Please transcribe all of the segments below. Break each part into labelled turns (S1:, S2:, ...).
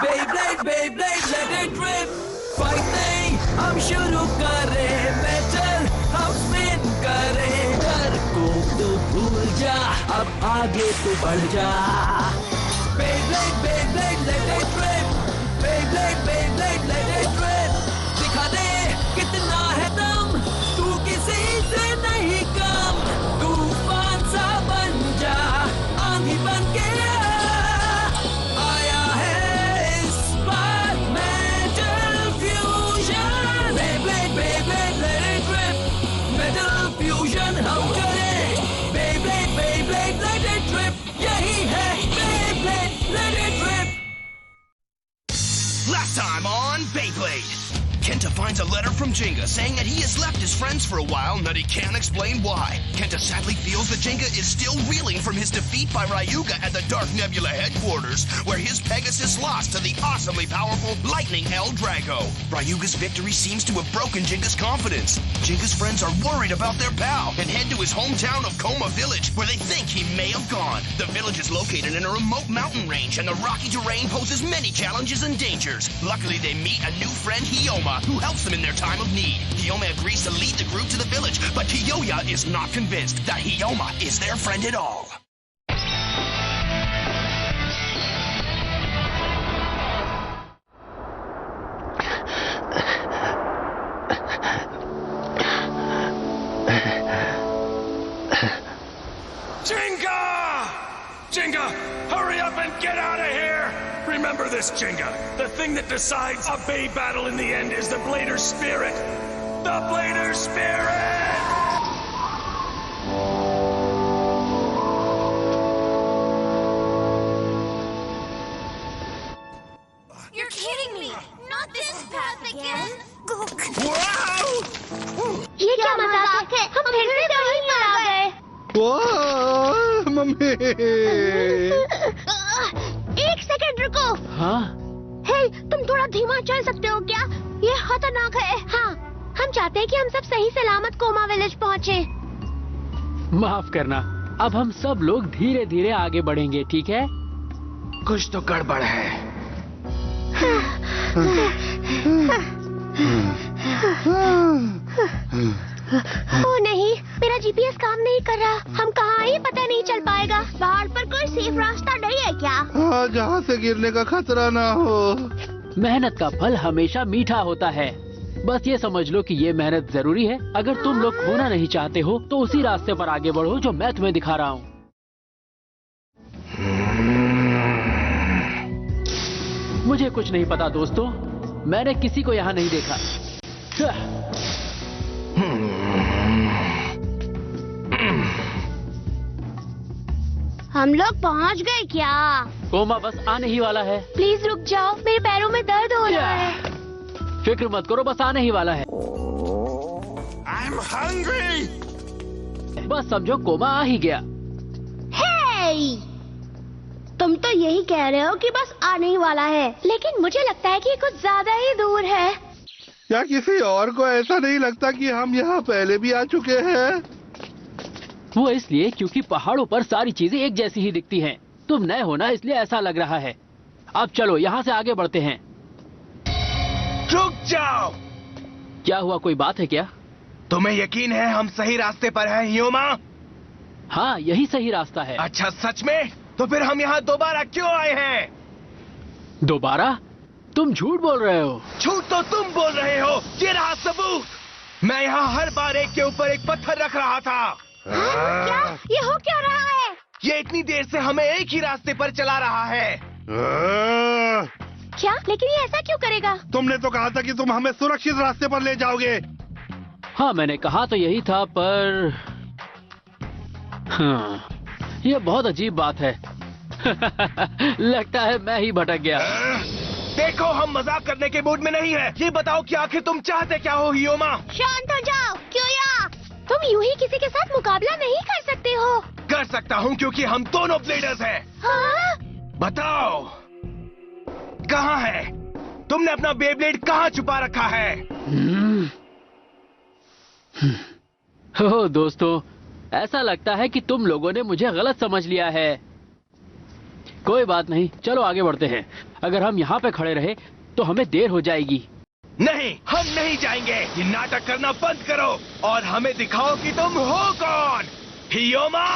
S1: Beyblade, Beyblade, let it rip. Fighting, हम शुरू करें बैटल, हम स्पिन करें। डर को तो भूल जा, अब आगे तो बढ़ जा। Beyblade, Beyblade, let it rip. Beyblade, Beyblade, let it rip. दिखा दे कितना है दम, तू किसी से नहीं कम। तूफान सा बन जा, आंधी बन के आया है इस बार metal fusion. Beyblade, Beyblade, let it rip. Metal fusion हम करें। Beyblade, Beyblade, let it rip. यही है Beyblade, let it rip.
S2: Last time on Beyblade. Kenta finds a letter from Jenga saying that he has left his friends for a while and that he can't explain why. Kenta sadly feels that Jenga is still reeling from his defeat by Ryuga at the Dark Nebula headquarters, where his Pegasus lost to the awesomely powerful Lightning El Drago. Ryuga's victory seems to have broken Jenga's confidence. Jenga's friends are worried about their pal and head to his hometown of Koma Village, where they think he may have gone. The village is located in a remote mountain range, and the rocky terrain poses many challenges and dangers. Luckily, they meet a new friend, Hiyoma, who helps them in their time of need. Hiyoma agrees to lead the group to the village, but Kiyoya is not convinced that Hiyoma is their friend at all.
S3: Jenga! Jenga, hurry up and get out of here! Remember this, Jenga. The thing that decides a Bey battle in the end is the Blader Spirit. The Blader Spirit!
S4: You're kidding me! Not this path again!
S3: Wow!
S4: ये क्या मजाक है? हम फिर से वहीं पर आ गए।
S5: वाह मम्मी।
S4: एक सेकंड रुको।
S5: हाँ?
S4: हे, तुम थोड़ा धीमा चल सकते हो क्या? ये खतरनाक है। हाँ, हम चाहते हैं कि हम सब सही सलामत कोमा विलेज पहुँचे।
S5: माफ करना, अब हम सब लोग धीरे धीरे आगे बढ़ेंगे, ठीक है?
S2: कुछ तो गड़बड़ है।
S4: ओ नहीं, मेरा जीपीएस काम नहीं कर रहा। हम कहाँ आए पता नहीं चल पाएगा। पहाड़ पर कोई सेफ रास्ता नहीं है क्या?
S5: हाँ, जहाँ से गिरने का खतरा ना हो। मेहनत का फल हमेशा मीठा होता है। बस ये समझ लो कि ये मेहनत जरूरी है। अगर तुम लोग खोना नहीं चाहते हो तो उसी रास्ते पर आगे बढ़ो जो मैं तुम्हें दिखा रहा हूँ। मुझे कुछ नहीं पता दोस्तों, मैंने किसी को यहाँ नहीं देखा।
S4: हम लोग पहुँच गए क्या?
S5: कोमा बस आने ही वाला है।
S4: प्लीज रुक जाओ, मेरे पैरों में दर्द हो रहा है।
S5: फिक्र मत करो, बस आने ही वाला है।
S3: I'm hungry!
S5: बस समझो कोमा आ ही गया।
S4: हे! तुम तो यही कह रहे हो कि बस आने ही वाला है, लेकिन मुझे लगता है कि ये कुछ ज्यादा ही दूर है।
S6: क्या किसी और को ऐसा नहीं लगता कि हम यहाँ पहले भी आ चुके हैं?
S5: वो इसलिए क्योंकि पहाड़ों पर सारी चीजें एक जैसी ही दिखती हैं। तुम नए हो ना, इसलिए ऐसा लग रहा है। अब चलो यहाँ से आगे बढ़ते हैं।
S2: रुक जाओ!
S5: क्या हुआ, कोई बात है क्या?
S2: तुम्हें यकीन है हम सही रास्ते पर हैं, हियोमा?
S5: हाँ, यही सही रास्ता है।
S2: अच्छा, सच में? तो फिर हम यहाँ दोबारा क्यों आए हैं?
S5: दोबारा? तुम झूठ बोल रहे हो।
S2: झूठ तो तुम बोल रहे हो। ये रहा सबूत। मैं यहाँ हर बार एक के ऊपर एक पत्थर रख रहा था।
S4: क्या? ये हो क्या रहा है?
S2: ये इतनी देर से हमें एक ही रास्ते पर चला रहा है।
S4: क्या? लेकिन ये ऐसा क्यों करेगा?
S6: तुमने तो कहा था कि तुम हमें सुरक्षित रास्ते पर ले जाओगे।
S5: हाँ, मैंने कहा तो यही था, पर हाँ, ये बहुत अजीब बात है। लगता है मैं ही भटक गया।
S2: देखो, हम मजाक करने के मूड में नहीं है। ये बताओ कि आखिर तुम चाहते क्या हो, हियोमा?
S4: शांत हो जाओ, क्योया? तुम यूं ही किसी के साथ मुकाबला नहीं कर सकते हो।
S2: कर सकता हूँ क्योंकि हम दोनों ब्लेडर्स हैं।
S4: हाँ?
S2: बताओ, कहाँ है? तुमने अपना बेब्लेड कहाँ छुपा रखा है?
S5: ओह दोस्तों, ऐसा लगता है कि तुम लोगों ने मुझे गलत समझ लिया है। कोई बात नहीं, चलो आगे बढ़ते हैं। अगर हम यहाँ पे खड़े रहे तो हमें देर हो जाएगी।
S3: नहीं, हम नहीं जाएंगे। ये नाटक करना बंद करो और हमें दिखाओ कि तुम हो कौन। हियोमा!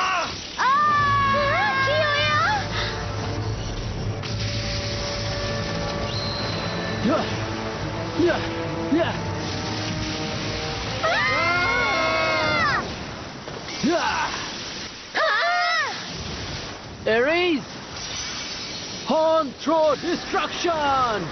S5: Ares! Horn throw destruction!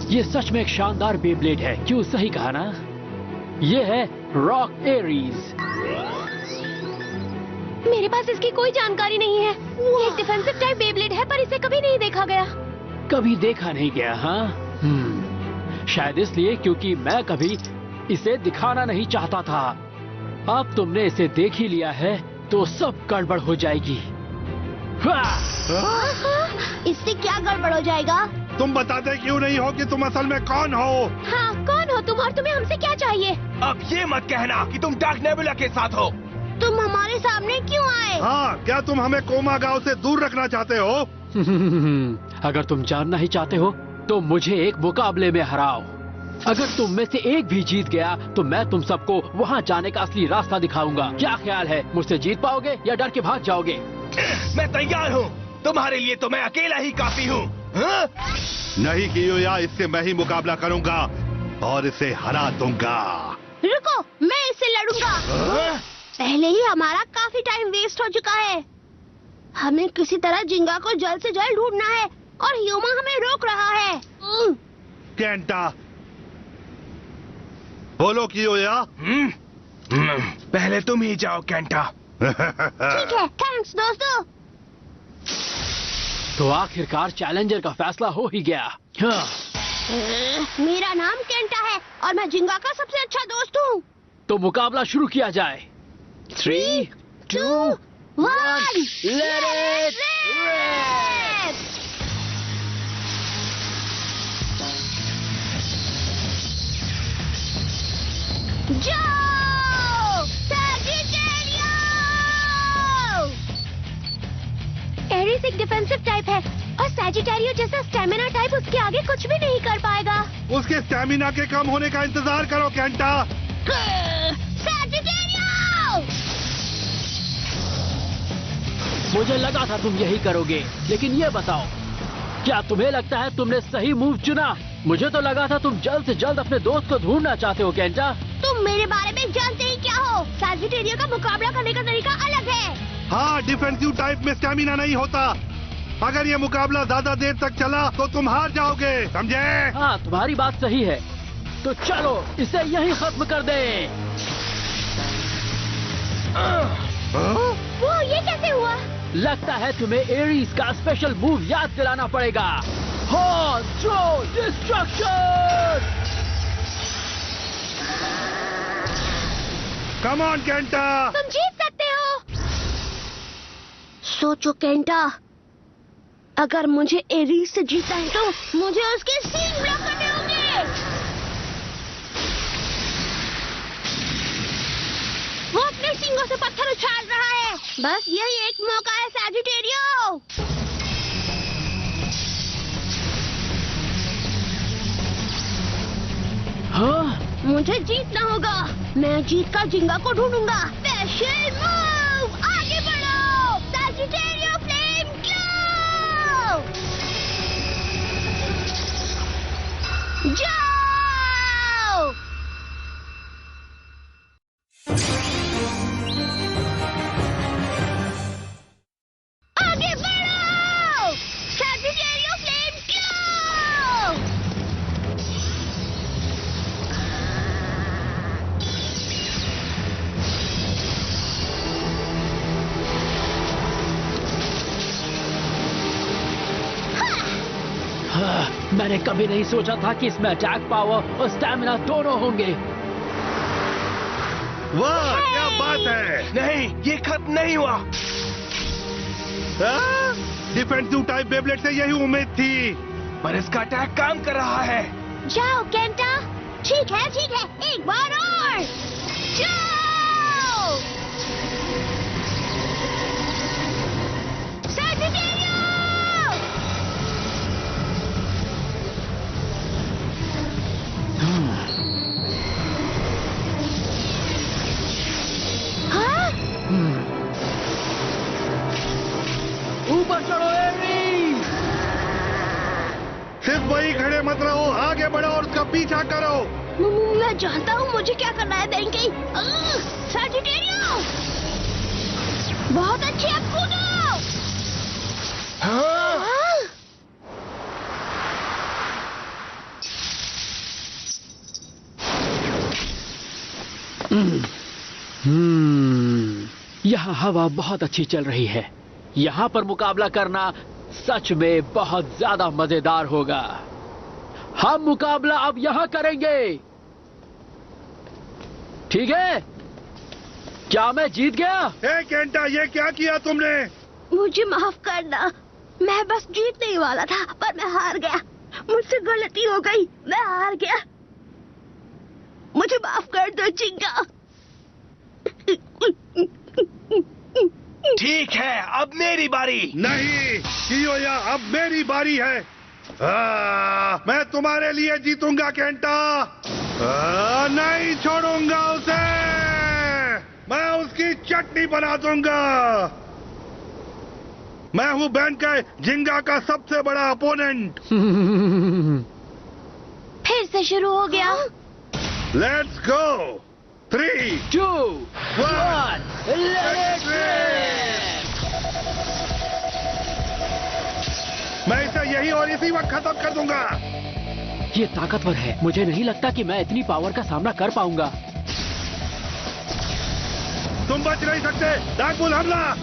S5: ये सच में एक शानदार बेब्लेड है, क्यों? सही कहा ना? ये है रॉक एरीज।
S4: मेरे पास इसकी कोई जानकारी नहीं है। ये एक डिफेंसिव टाइप बेब्लेड है, पर इसे कभी नहीं देखा गया।
S5: कभी देखा नहीं गया, हाँ? शायद इसलिए क्योंकि मैं कभी इसे दिखाना नहीं चाहता था। अब तुमने इसे देख ही लिया है तो सब गड़बड़ हो जाएगी।
S4: इससे क्या गड़बड़ हो जाएगा?
S6: तुम बताते क्यों नहीं हो कि तुम असल में कौन हो?
S4: हाँ, कौन हो तुम और तुम्हें हमसे क्या चाहिए?
S3: अब ये मत कहना कि तुम डार्क नेबुला के साथ हो।
S4: तुम हमारे सामने क्यों आए?
S6: हाँ, क्या तुम हमें कोमा गांव से दूर रखना चाहते हो?
S5: अगर तुम जानना ही चाहते हो तो मुझे एक मुकाबले में हराओ। अगर तुम में से एक भी जीत गया तो मैं तुम सबको वहाँ जाने का असली रास्ता दिखाऊंगा। क्या ख्याल है, मुझसे जीत पाओगे या डर के भाग जाओगे?
S3: मैं तैयार हूँ। तुम्हारे लिए तो मैं अकेला ही काफी हूँ।
S6: नहीं कियोया, इससे मैं ही मुकाबला करूंगा और इसे हरा दूंगा।
S4: रुको, मैं इससे लड़ूंगा। पहले ही हमारा काफी टाइम वेस्ट हो चुका है। हमें किसी तरह जिंगा को जल्द से जल्द ढूंढना है और ह्यूमा हमें रोक रहा है।
S6: केंटा, बोलो कियोया।
S3: पहले तुम ही जाओ केंटा।
S4: ठीक है, थैंक्स दोस्तों।
S5: तो आखिरकार चैलेंजर का फैसला हो ही गया।
S4: मेरा नाम केंटा है और मैं जिंगा का सबसे अच्छा दोस्त हूँ।
S5: तो मुकाबला शुरू किया जाए। 3, 2, 1, let it rip!
S4: जाओ, सैजिटेरियो! एरिस एक डिफेंसिव टाइप है और सैजिटेरियो जैसा स्टैमिना टाइप उसके आगे कुछ भी नहीं कर पाएगा।
S6: उसके स्टैमिना के कम होने का इंतजार करो केंटा।
S5: मुझे लगा था तुम यही करोगे, लेकिन ये बताओ, क्या तुम्हें लगता है तुमने सही मूव चुना? मुझे तो लगा था तुम जल्द से जल्द अपने दोस्त को ढूंढना चाहते हो केंटा।
S4: तुम मेरे बारे में जानते ही क्या हो? सैजिटेरियो का मुकाबला करने का तरीका अलग है।
S6: हाँ, डिफेंसिव टाइप में स्टैमिना नहीं होता। अगर ये मुकाबला ज्यादा देर तक चला तो तुम हार जाओगे, समझे?
S5: हाँ, तुम्हारी बात सही है। तो चलो इसे यहीं खत्म कर दे।
S4: वो ये कैसे हुआ?
S5: लगता है तुम्हें एरीज का स्पेशल मूव याद दिलाना पड़ेगा। Horn throw destruction!
S6: Come on Kenta!
S4: तुम जीत सकते हो। सोचो केंटा, अगर मुझे एरीज से जीतना है तो मुझे उसके सींग ब्लॉक करने होंगे। वो अपने सींगों से पत्थर उछाल रहा है। बस यही एक मौका है सैजिटेरियो।
S5: हाँ?
S4: मुझे जीतना होगा। मैं जीत कर जिंगा को ढूंढूंगा। स्पेशल मूव, आगे बढ़ो, सैजिटेरियो फ्लेम ग्लो! जाओ! आगे बढ़ो, सैजिटेरियो फ्लेम ग्लो!
S5: मैंने कभी नहीं सोचा था कि इसमें अटैक पावर और स्टैमिना दोनों होंगे।
S6: वाह, क्या बात है!
S3: नहीं, ये खत्म नहीं हुआ।
S6: डिफेंसिव टाइप बेब्लेड से यही उम्मीद थी।
S3: पर इसका अटैक काम कर रहा है।
S4: जाओ केंटा, ठीक है एक बार और जाओ। सैजिटेरियो! हाँ?
S5: ऊपर चढ़ो एरी!
S6: सिर्फ वही खड़े मत रहो, आगे बढ़ो और उसका पीछा करो।
S4: मैं जानता हूँ मुझे क्या करना है बेंकी। सैजिटेरियो! बहुत अच्छे, अब कूदो। हाँ?
S5: यहाँ हवा बहुत अच्छी चल रही है। यहाँ पर मुकाबला करना सच में बहुत ज्यादा मजेदार होगा। हम मुकाबला अब यहाँ करेंगे, ठीक है? क्या मैं जीत गया?
S6: ए केंटा, ये क्या किया तुमने?
S4: मुझे माफ करना, मैं बस जीतने ही वाला था पर मैं हार गया। मुझसे गलती हो गई, मैं हार गया। मुझे माफ कर दो जिंगा।
S3: ठीक है, अब मेरी बारी।
S6: नहीं कियोया, अब मेरी बारी है। मैं तुम्हारे लिए जीतूंगा केंटा। नहीं छोड़ूंगा उसे, मैं उसकी चटनी बना दूंगा। मैं हूँ बेंके, जिंगा का सबसे बड़ा अपोनेंट।
S4: फिर से शुरू हो गया।
S6: Let's go. 3,
S5: 2,
S6: 1
S5: let's
S6: मैं इसे यही और इसी वक्त खत्म कर दूंगा।
S5: ये ताकतवर है। मुझे नहीं लगता कि मैं इतनी पावर का सामना कर पाऊंगा।
S6: तुम बच नहीं सकते। डार्कबुल हमला।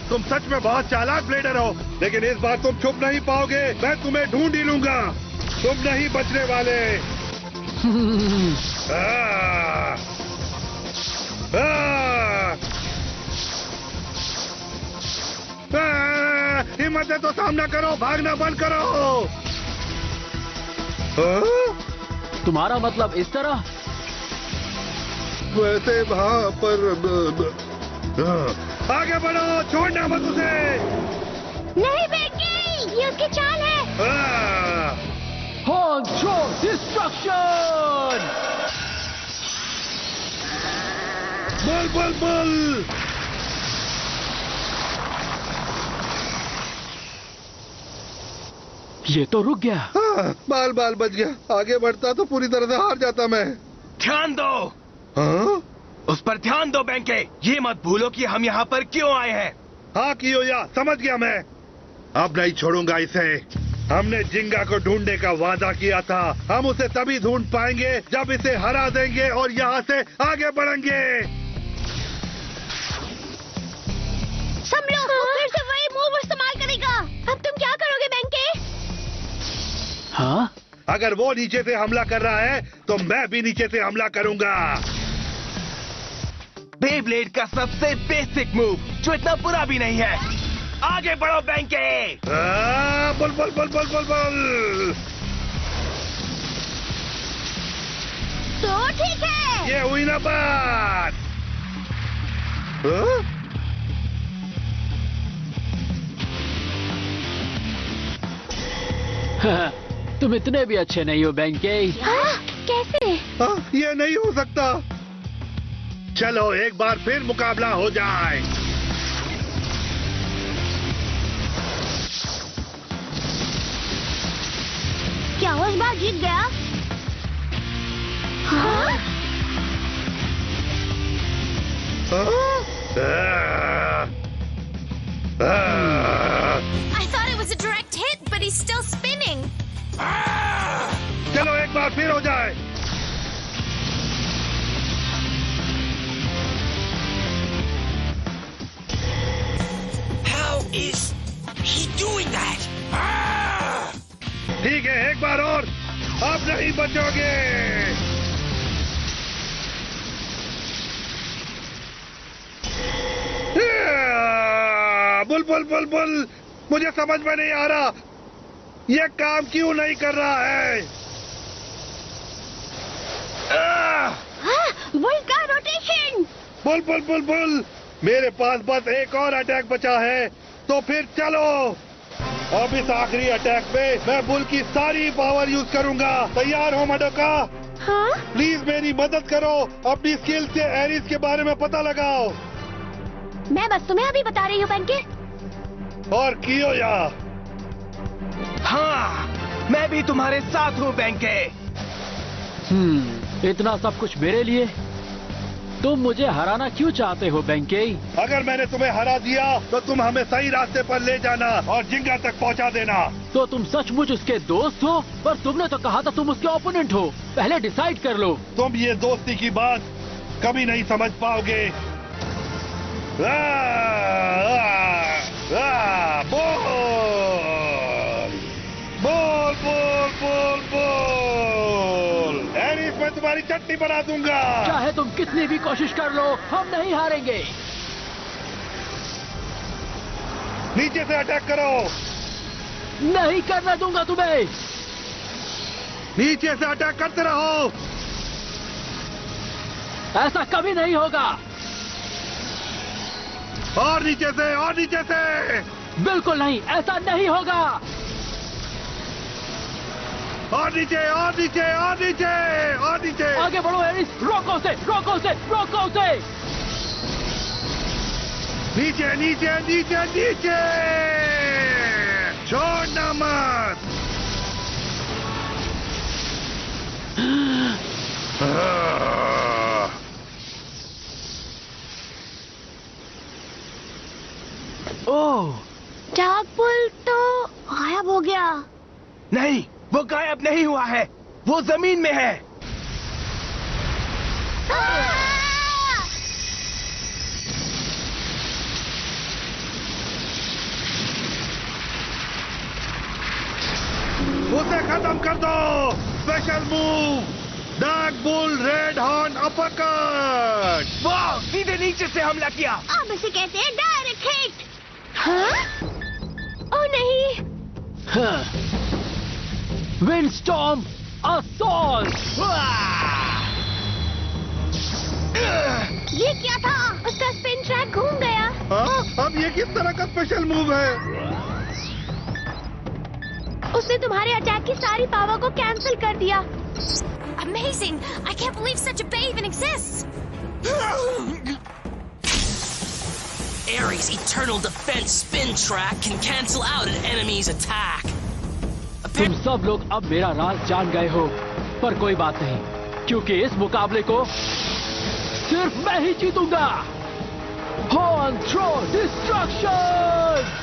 S6: तुम सच में बहुत चालाक ब्लेडर हो, लेकिन इस बार तुम छुप नहीं पाओगे। मैं तुम्हें ढूंढ ही लूंगा, तुम नहीं बचने वाले। हिम्मत है तो सामना करो, भागना बंद करो।
S5: तुम्हारा मतलब इस तरह?
S6: वैसे वहाँ पर आगे बढ़ो, छोड़ना मत उसे।
S4: नहीं बेंकी, ये उसकी चाल है।
S5: Honcho destruction!
S6: बल बल बल।
S5: ये तो रुक गया।
S6: बाल बाल बच गया। आगे बढ़ता तो पूरी तरह से हार जाता मैं।
S3: ध्यान दो।
S6: हाँ?
S3: उस पर ध्यान दो बेंके। ये मत भूलो कि हम यहाँ पर क्यों आए हैं।
S6: हाँ कियोया, समझ गया मैं। अब नहीं छोड़ूंगा इसे। हमने जिंगा को ढूंढने का वादा किया था। हम उसे तभी ढूंढ पाएंगे जब इसे हरा देंगे और यहाँ से आगे बढ़ेंगे।
S4: समझो, वो फिर से वही मूव इस्तेमाल करेगा। अब तुम क्या करोगे बेंके?
S5: हाँ?
S6: अगर वो नीचे से हमला कर रहा है तो मैं भी नीचे से हमला करूंगा।
S3: बेब्लेड का सबसे बेसिक मूव, जो इतना बुरा भी नहीं है। आगे बढ़ो Benkei.
S6: Bull bull bull bull bull bull.
S4: तो ठीक है।
S6: ये हुई ना बात।
S5: तुम इतने भी अच्छे नहीं हो बेंके।
S4: कैसे?
S6: ये नहीं हो सकता। चलो एक बार फिर मुकाबला हो जाए।
S4: क्या वो इस बार जीत गया? हाँ?
S7: I thought it was a direct hit, but he's still spinning.
S6: चलो एक बार फिर हो जाए।
S2: How is he doing that?
S6: ठीक है, एक बार और। अब नहीं बचोगे। बुल मुझे समझ में नहीं आ रहा ये काम क्यों नहीं कर रहा है।
S4: बुल का रोटेशन।
S6: बुल मेरे पास बस एक और अटैक बचा है, तो फिर चलो। अब इस आखिरी अटैक में मैं बुल की सारी पावर यूज करूंगा। तैयार हो मडोका?
S4: हाँ?
S6: प्लीज मेरी मदद करो, अपनी स्किल से एरिस के बारे में पता लगाओ।
S4: मैं बस तुम्हें अभी बता रही हूँ पेंके।
S6: और कियोया?
S2: हाँ, मैं भी तुम्हारे साथ हूँ बेंके।
S5: इतना सब कुछ मेरे लिए? तुम मुझे हराना क्यों चाहते हो बेंके?
S6: अगर मैंने तुम्हें हरा दिया तो तुम हमें सही रास्ते पर ले जाना और जिंगा तक पहुंचा देना।
S5: तो तुम सचमुच उसके दोस्त हो? पर तुमने तो कहा था तुम उसके ओपोनेंट हो। पहले डिसाइड कर लो।
S6: तुम ये दोस्ती की बात कभी नहीं समझ पाओगे। बोल एरिस, मैं तुम्हारी चटनी बना दूंगा।
S5: चाहे तुम कितनी भी कोशिश कर लो, हम नहीं हारेंगे।
S6: नीचे से अटैक करो।
S5: नहीं करने दूंगा तुम्हें।
S6: नीचे से अटैक करते रहो।
S5: ऐसा कभी नहीं होगा।
S6: और नीचे से, और नीचे से।
S5: बिल्कुल नहीं, ऐसा नहीं होगा।
S6: और नीचे, और नीचे, और नीचे, और नीचे।
S5: आगे बढ़ो एरिस, रोको उसे, रोको उसे, रोको उसे।
S6: नीचे नीचे नीचे नीचे, छोड़ना मत।
S2: ओह,
S4: डार्क बुल तो गायब हो गया।
S2: नहीं, वो गायब नहीं हुआ है, वो जमीन में है।
S6: उसे खत्म कर दो। Special move, dark bull red horn uppercut.
S2: वाह, सीधे नीचे से हमला किया।
S4: अब इसे कहते हैं डायरेक्ट हिट। हाँ? ओ नहीं।
S5: विंडस्टॉर्म असॉल्ट।
S4: ये क्या था? उसका स्पिन ट्रैक घूम गया।
S6: हाँ, अब ये किस तरह का स्पेशल मूव है?
S4: उसने तुम्हारे अटैक की सारी पावर को कैंसिल कर दिया।
S7: Amazing! I can't believe such a bay even exists!
S1: Ares' eternal defense spin track can cancel out an enemy's attack.
S5: तुम सब लोग अब मेरा राज जान गए हो, पर कोई बात नहीं, क्योंकि इस मुकाबले को सिर्फ मैं ही जीतूंगा। Horn throw destruction.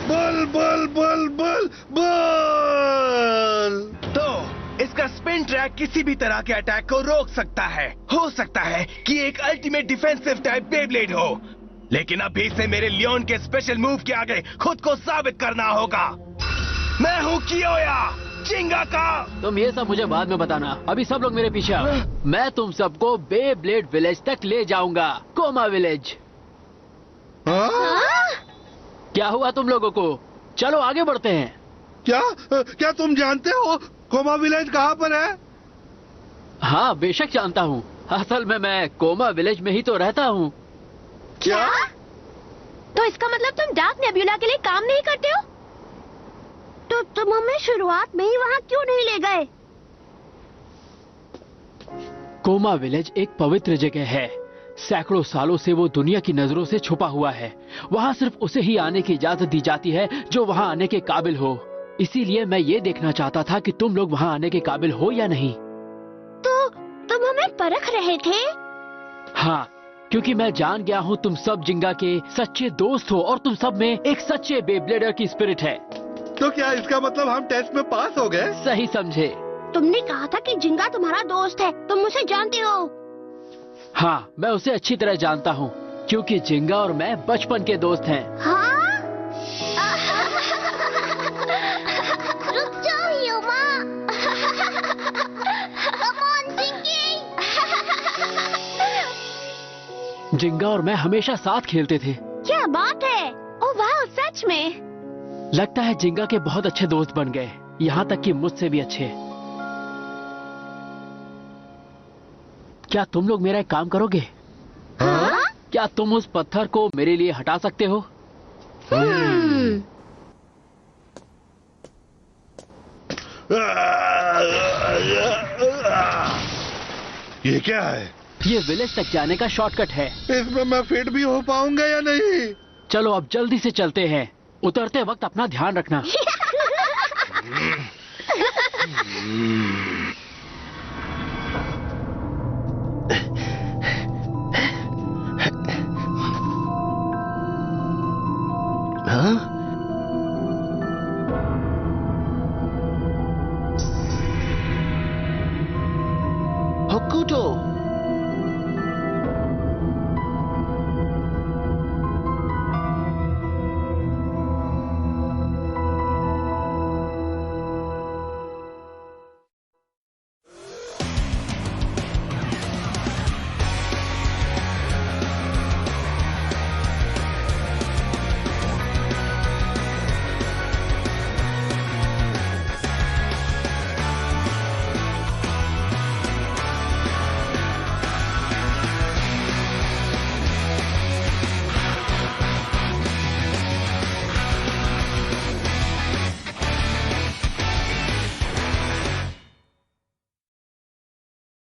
S6: Bull bull bull bull बल।
S2: तो इसका स्पिन ट्रैक किसी भी तरह के अटैक को रोक सकता है। हो सकता है कि एक अल्टीमेट डिफेंसिव टाइप बेब्लेड हो, लेकिन अभी से मेरे लियोन के स्पेशल मूव के आगे खुद को साबित करना होगा। मैं हूँ कियोया, जिंगा का।
S5: तुम ये सब मुझे बाद में बताना, अभी सब लोग मेरे पीछे आओ। मैं तुम सबको बेब्लेड विलेज तक ले जाऊंगा, कोमा विलेज। क्या हुआ तुम लोगों को? चलो आगे बढ़ते हैं।
S6: क्या तुम जानते हो कोमा विलेज कहाँ पर है?
S5: हाँ, बेशक जानता हूँ। असल में मैं कोमा विलेज में ही तो रहता हूँ।
S4: क्या? तो इसका मतलब तुम डार्क नेब्यूला के लिए काम नहीं करते हो? तो तुम हमें शुरुआत में ही वहाँ क्यों नहीं ले गए?
S5: कोमा विलेज एक पवित्र जगह है। सैकड़ों सालों से वो दुनिया की नजरों से छुपा हुआ है। वहाँ सिर्फ उसे ही आने की इजाजत दी जाती है जो वहाँ आने के काबिल हो। इसीलिए मैं ये देखना चाहता था कि तुम लोग वहाँ आने के काबिल हो या नहीं।
S4: तो तुम हमें परख रहे थे?
S5: हाँ, क्योंकि मैं जान गया हूँ तुम सब जिंगा के सच्चे दोस्त हो और तुम सब में एक सच्चे बेब्लेडर की स्पिरिट है।
S6: तो क्या इसका मतलब हम टेस्ट में पास हो गए?
S5: सही समझे,
S4: तुमने कहा था कि जिंगा तुम्हारा दोस्त है, तुम उसे जानती हो।
S5: हाँ, मैं उसे अच्छी तरह जानता हूँ क्योंकि जिंगा और मैं बचपन के दोस्त हैं।
S4: हाँ? रुक जाओ ह्यूमा। Come on, जिंगी।
S5: जिंगा और मैं हमेशा साथ खेलते थे।
S4: क्या बात है? ओह वाह, सच में?
S5: लगता है जिंगा के बहुत अच्छे दोस्त बन गए, यहाँ तक कि मुझसे भी अच्छे। क्या तुम लोग मेरा एक काम करोगे?
S4: हाँ?
S5: क्या तुम उस पत्थर को मेरे लिए हटा सकते हो?
S6: ये क्या है?
S5: ये विलेज तक जाने का शॉर्टकट है।
S6: इसमें मैं फिट भी हो पाऊंगा या नहीं?
S5: चलो अब जल्दी से चलते हैं। उतरते वक्त अपना ध्यान रखना।